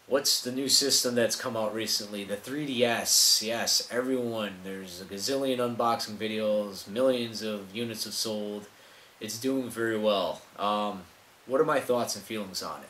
What's the new system that's come out recently? The 3DS. Yes, everyone. There's a gazillion unboxing videos, millions of units have sold. It's doing very well. What are my thoughts and feelings on it?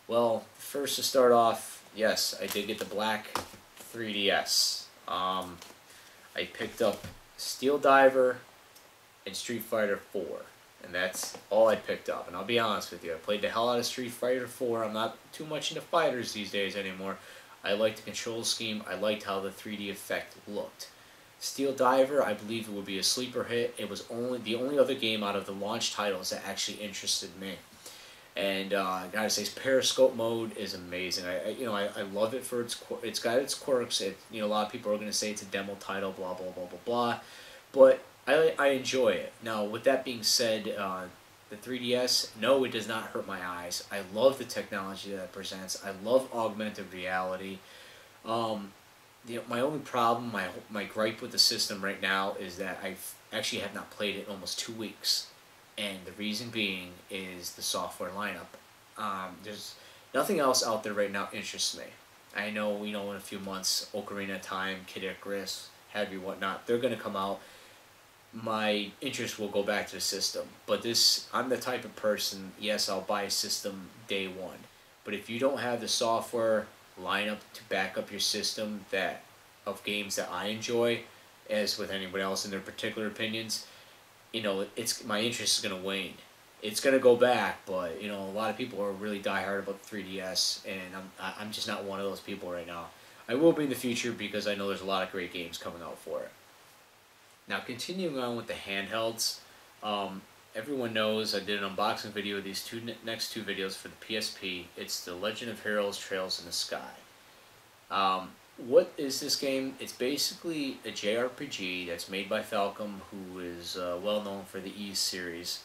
Well, first to start off, yes, I did get the black 3DS. I picked up Steel Diver and Street Fighter 4. And that's all I picked up. And I'll be honest with you, I played the hell out of Street Fighter 4. I'm not too much into fighters these days anymore. I liked the control scheme. I liked how the 3D effect looked. Steel Diver, I believe it would be a sleeper hit. It was only the only other game out of the launch titles that actually interested me. And I gotta say, Periscope mode is amazing. I love it for it's got its quirks. A lot of people are gonna say it's a demo title, blah blah blah blah blah, but I enjoy it. Now, with that being said, the 3DS, no, it does not hurt my eyes. I love the technology that it presents. I love augmented reality. Um, my only problem, my gripe with the system right now is that I actually have not played it in almost 2 weeks, and the reason being is the software lineup. There's nothing else out there right now interests me. I know, in a few months, Ocarina of Time, Kid Icarus, have you whatnot, they're gonna come out. My interest will go back to the system. But I'm the type of person, yes, I'll buy a system day one. But if you don't have the software lineup to back up your system of games that I enjoy, as with anyone else in their particular opinions, it's my interest is gonna wane. It's gonna go back, but a lot of people are really diehard about the 3DS, and I'm just not one of those people right now. I will be in the future because I know there's a lot of great games coming out for it. Now, continuing on with the handhelds, everyone knows I did an unboxing video of these next two videos for the PSP. It's The Legend of Heroes Trails in the Sky. What is this game? It's basically a JRPG that's made by Falcom, who is well known for the Ys series.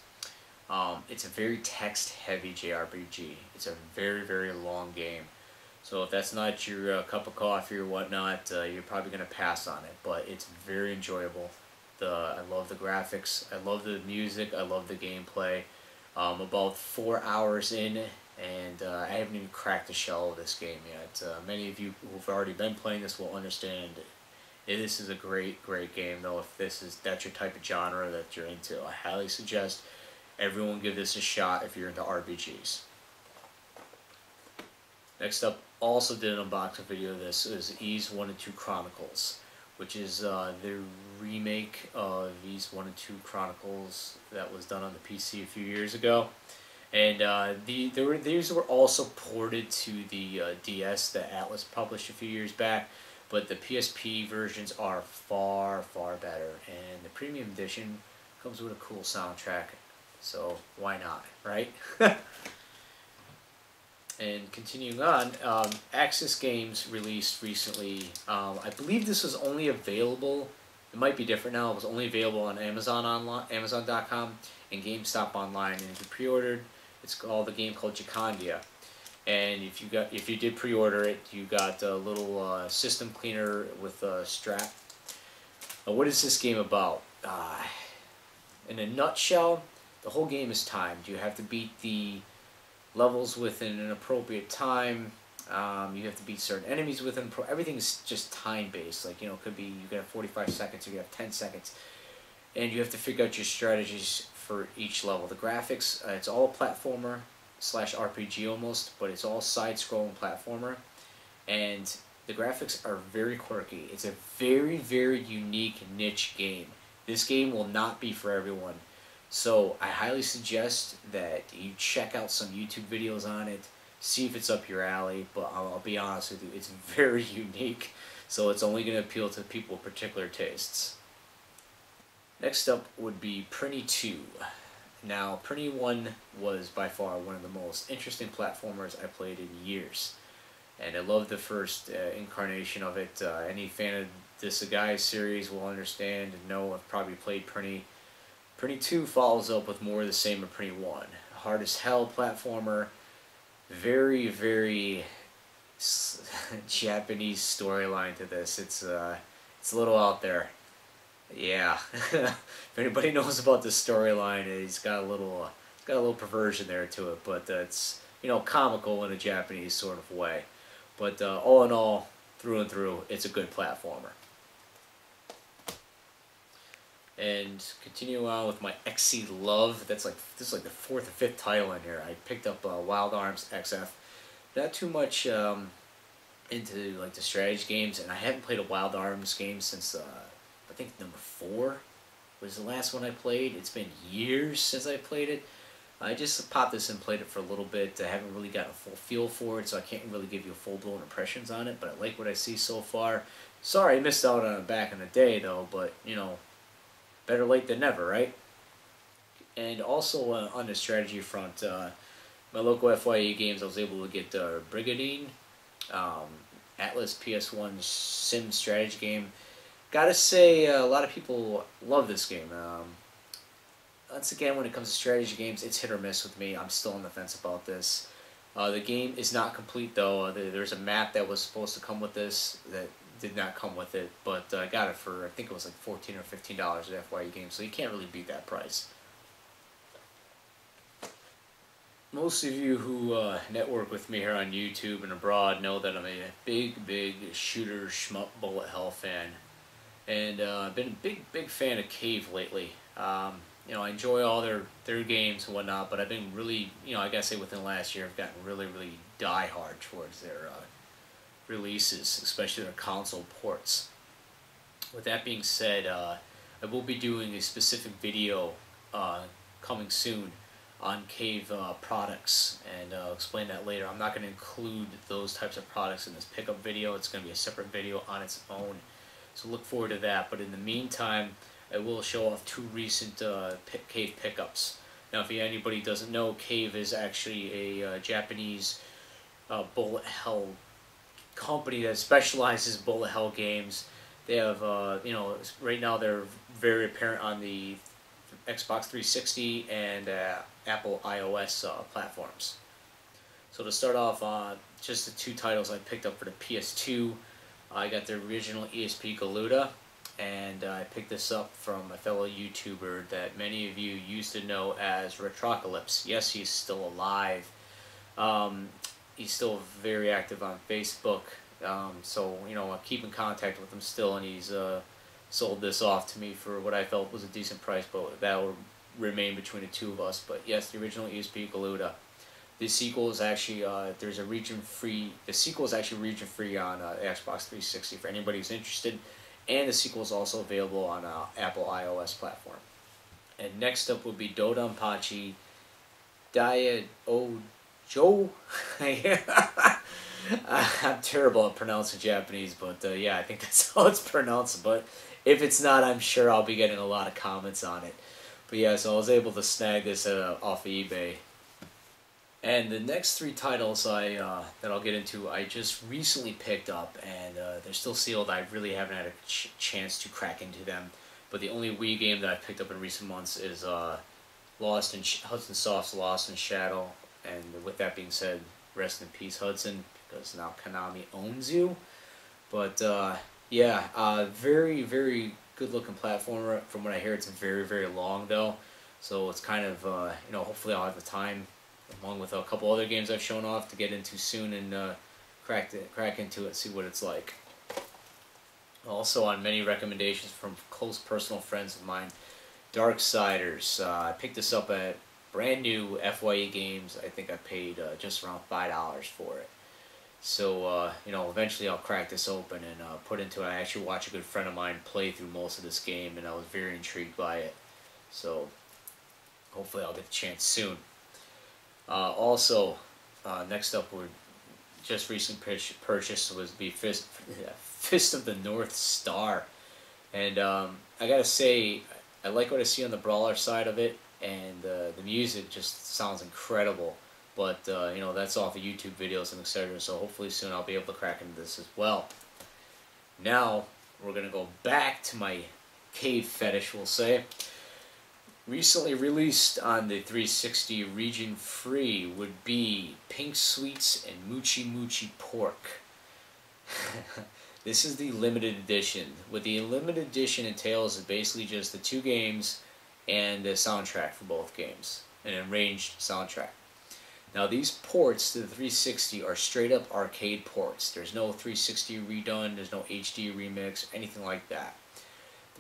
It's a very text-heavy JRPG. It's a very, very long game. So if that's not your cup of coffee or whatnot, you're probably going to pass on it. But it's very enjoyable. I love the graphics. I love the music. I love the gameplay. About 4 hours in, and I haven't even cracked the shell of this game yet. Many of you who've already been playing this will understand. This is a great, great game, though. If that's your type of genre that you're into, I highly suggest everyone give this a shot if you're into RPGs. Next up, also did an unboxing video of this, is Ys 1 and 2 Chronicles, which is the remake of Ys 1 and 2 Chronicles that was done on the PC a few years ago. And these were also ported to the DS that Atlas published a few years back, but the PSP versions are far, far better. And the premium edition comes with a cool soundtrack, so why not, right? And continuing on, Axis Games released recently, I believe this was only available, it might be different now, it was only available on Amazon.com and GameStop Online, and if you pre-ordered, it's called game called Jacondia. And if you did pre-order it, you got a little system cleaner with a strap. What is this game about? In a nutshell, the whole game is timed. You have to beat the levels within an appropriate time. You have to beat certain enemies within. Everything's just time based. Like, it could be you can have 45 seconds or you have 10 seconds, and you have to figure out your strategies for each level. The graphics, it's all platformer slash RPG almost, but it's all side-scrolling platformer, and the graphics are very quirky. It's a very, very unique niche game. This game will not be for everyone. So I highly suggest that you check out some YouTube videos on it, see if it's up your alley, but I'll be honest with you, it's very unique, so it's only going to appeal to people with particular tastes. Next up would be Prinny 2. Now, Prinny 1 was by far one of the most interesting platformers I played in years, and I love the first incarnation of it. Any fan of the Sagai series will understand and know I've probably played Prinny. Prinny 2 follows up with more of the same of Prinny 1. Hard as hell platformer, very, very Japanese storyline to this. It's a little out there. Yeah, if anybody knows about this storyline, it's got a little perversion there to it, but it's comical in a Japanese sort of way. But all in all, through and through, it's a good platformer. And continuing on with my XC love, this is like the 4th or 5th title in here. I picked up Wild Arms XF. Not too much into like the strategy games, and I haven't played a Wild Arms game since I think number 4 was the last one I played. It's been years since I played it. I just popped this and played it for a little bit. I haven't really got a full feel for it, so I can't really give you full-blown impressions on it, but I like what I see so far. Sorry I missed out on it back in the day, though, but, you know, better late than never, right? And also on the strategy front, my local FYE games, I was able to get Brigadine, Atlas PS1 sim strategy game. Gotta say, a lot of people love this game. Once again, when it comes to strategy games, it's hit or miss with me. I'm still on the fence about this. The game is not complete, though. There's a map that was supposed to come with this that did not come with it, but I got it for, I think it was like $14 or $15 at FYE Games, so you can't really beat that price. Most of you who network with me here on YouTube and abroad know that I'm a big shooter shmup bullet hell fan. And I've been a big fan of Cave lately. You know, I enjoy all their games and whatnot, but I've been really, you know, I gotta say within the last year, I've gotten really die-hard towards their releases, especially their console ports. With that being said, I will be doing a specific video coming soon on Cave products, and I'll explain that later. I'm not going to include those types of products in this pickup video. It's going to be a separate video on its own, so look forward to that. But in the meantime, I will show off 2 recent Cave pickups. Now, if anybody doesn't know, Cave is actually a Japanese bullet hell company that specializes in bullet hell games. They have, you know, right now they're very apparent on the Xbox 360 and Apple iOS platforms. So to start off, just the 2 titles I picked up for the PS2. I got the original ESP Galuda, and I picked this up from a fellow YouTuber that many of you used to know as Retrocalypse. Yes, he's still alive. He's still very active on Facebook, so, you know, I keep in contact with him still, and he's sold this off to me for what I felt was a decent price, but that will remain between the 2 of us. But yes, the original ESP Galuda. The sequel is actually there's a region-free. The sequel is actually region-free on Xbox 360 for anybody who's interested, and the sequel is also available on Apple iOS platform. And next up would be Dodonpachi Daiojo. I'm terrible at pronouncing Japanese, but yeah, I think that's how it's pronounced. But if it's not, I'm sure I'll be getting a lot of comments on it. But yeah, so I was able to snag this off of eBay. And the next 3 titles that I'll get into, I just recently picked up, and they're still sealed. I really haven't had a chance to crack into them. But the only Wii game that I've picked up in recent months is Hudson Soft's Lost in Shadow. And with that being said, rest in peace, Hudson, because now Konami owns you. But yeah, very good looking platformer. From what I hear, it's very long though. So it's kind of you know, hopefully I'll have the time, along with a couple other games I've shown off, to get into soon and crack into it, see what it's like. Also, on many recommendations from close personal friends of mine, Darksiders. I picked this up at brand new FYE Games. I think I paid just around $5 for it. So you know, eventually I'll crack this open and put into it. I actually watched a good friend of mine play through most of this game, and I was very intrigued by it. So hopefully I'll get the chance soon. Also, next up, we just recently purchased was the Fist of the North Star, and I gotta say, I like what I see on the brawler side of it, and the music just sounds incredible. But you know, that's off of YouTube videos and etc. So hopefully soon I'll be able to crack into this as well. Now we're gonna go back to my cave fetish, we'll say. Recently released on the 360 region free would be Pink Sweets and Moochie Moochie Pork. This is the limited edition. What the limited edition entails is basically just the 2 games and the soundtrack for both games, an arranged soundtrack. Now these ports to the 360 are straight up arcade ports. There's no 360 redone, there's no HD remix, anything like that.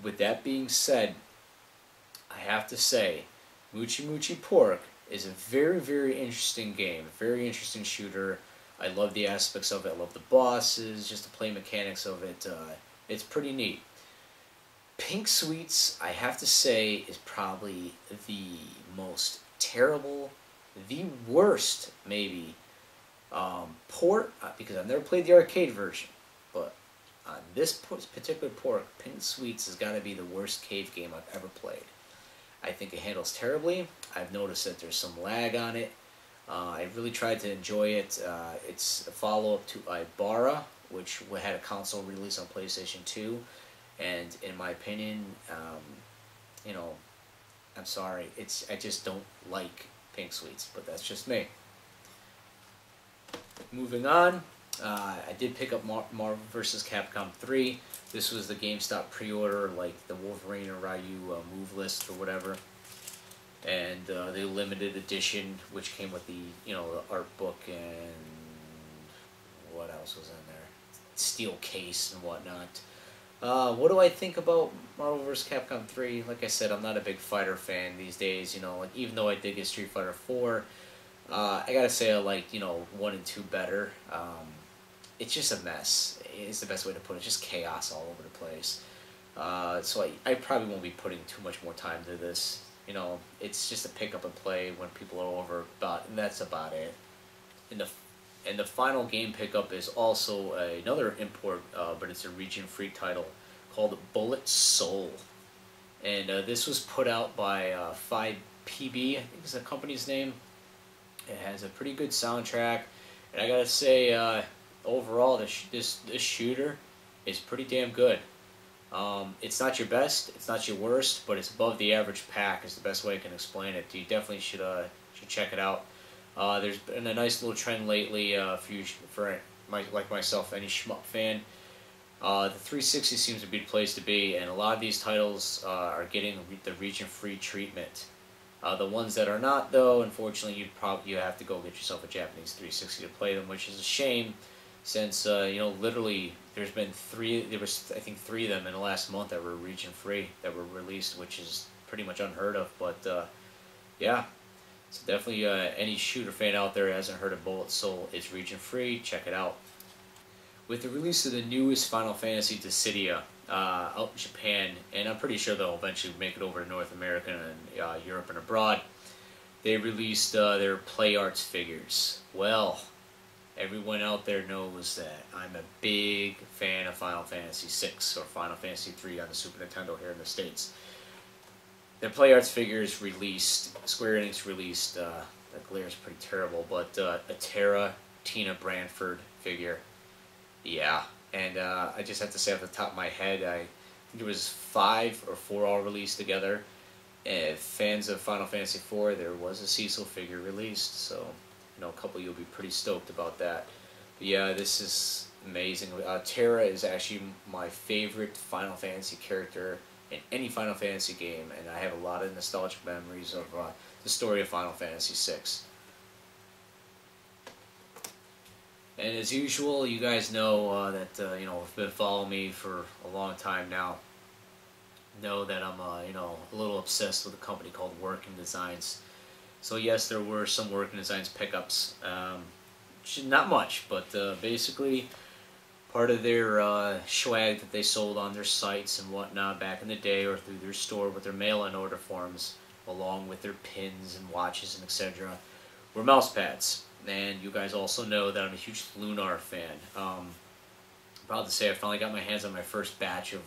With that being said, I have to say, Mochi Mochi Pork is a very, very interesting game, a very interesting shooter. I love the aspects of it, I love the bosses, just the play mechanics of it. It's pretty neat. Pink Sweets, I have to say, is probably the most terrible, the worst, maybe, port, because I've never played the arcade version, but on this particular port, Pink Sweets has got to be the worst cave game I've ever played. I think it handles terribly. I've noticed that there's some lag on it. I really tried to enjoy it. It's a follow-up to Ibarra, which had a console release on PlayStation 2, and in my opinion, you know, I'm sorry, I just don't like Pink Sweets, but that's just me. Moving on, I did pick up Marvel vs. Capcom 3. This was the GameStop pre-order, like the Wolverine or Ryu move list or whatever, and the limited edition, which came with the the art book and what else was in there, steel case and whatnot. What do I think about Marvel vs. Capcom 3? Like I said, I'm not a big fighter fan these days. Like even though I did get Street Fighter 4. I gotta say I like 1 and 2 better. It's just a mess. It's the best way to put it. Just chaos all over the place. So I probably won't be putting too much more time to this. It's just a pick up and play when people are over, and that's about it. And the final game pickup is also another import, but it's a region-free title called Bullet Soul. And this was put out by 5PB, I think is the company's name. It has a pretty good soundtrack, and I gotta say, overall, this shooter is pretty damn good. It's not your best, it's not your worst, but it's above the average pack is the best way I can explain it. You definitely should check it out. There's been a nice little trend lately for like myself, any shmup fan. The 360 seems to be the place to be, and a lot of these titles are getting the region-free treatment. The ones that are not, though, unfortunately, you have to go get yourself a Japanese 360 to play them, which is a shame, since literally there was I think 3 of them in the last month that were region-free that were released, which is pretty much unheard of. But yeah, so definitely any shooter fan out there who hasn't heard of Bullet Soul, it's region-free. Check it out. With the release of the newest Final Fantasy Dissidia out in Japan, and I'm pretty sure they'll eventually make it over to North America and Europe and abroad, they released their Play Arts figures. Well, everyone out there knows that I'm a big fan of Final Fantasy VI or Final Fantasy III on the Super Nintendo here in the States. Their Play Arts figures released, Square Enix released, that glare is pretty terrible, but a Terra Tina Branford figure. Yeah, and I just have to say off the top of my head, I think there was 5 or 4 all released together. Fans of Final Fantasy IV, there was a Cecil figure released, so a couple of you'll be pretty stoked about that. But yeah, this is amazing. Terra is actually my favorite Final Fantasy character in any Final Fantasy game, and I have a lot of nostalgic memories of the story of Final Fantasy VI. And as usual, you guys know that have been following me for a long time now. Know that I'm a little obsessed with a company called Working Designs. So yes, there were some Working Designs pickups. Not much, but basically part of their swag that they sold on their sites and whatnot back in the day, or through their store with their mail-in order forms, along with their pins and watches and etc., were mouse pads. And you guys also know that I'm a huge Lunar fan. I'm proud to say I finally got my hands on my first batch of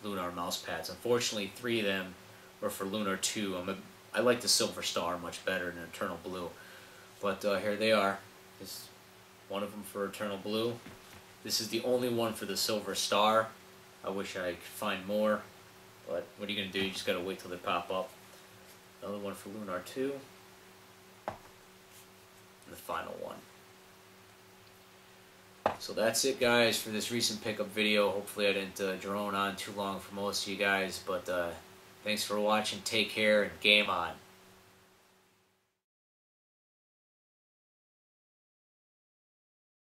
Lunar mouse pads. Unfortunately, 3 of them were for Lunar 2. I like the Silver Star much better than Eternal Blue. But here they are. This is one of them for Eternal Blue. This is the only one for the Silver Star. I wish I could find more, but what are you going to do? You just got to wait till they pop up. Another one for Lunar 2. And the final one. So that's it, guys, for this recent pickup video. Hopefully I didn't drone on too long for most of you guys, but thanks for watching. Take care and game on.